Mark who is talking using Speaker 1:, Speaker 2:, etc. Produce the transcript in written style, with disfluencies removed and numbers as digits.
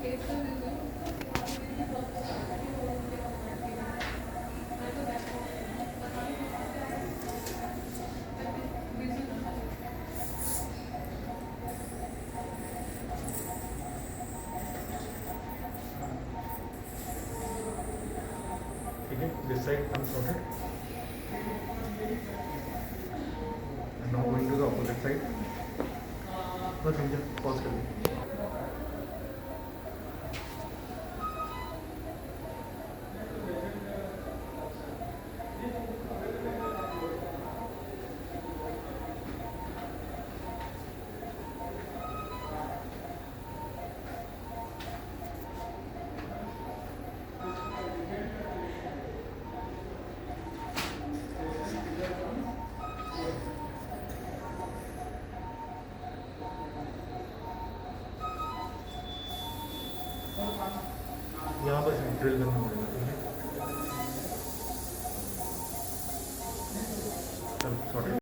Speaker 1: ठीक है, this side unsorted and now going to the opposite side. बस समझो, pause कर दो. यहाँ पर ड्रिल करना पड़ेगा. ठीक है, चलो सॉरी.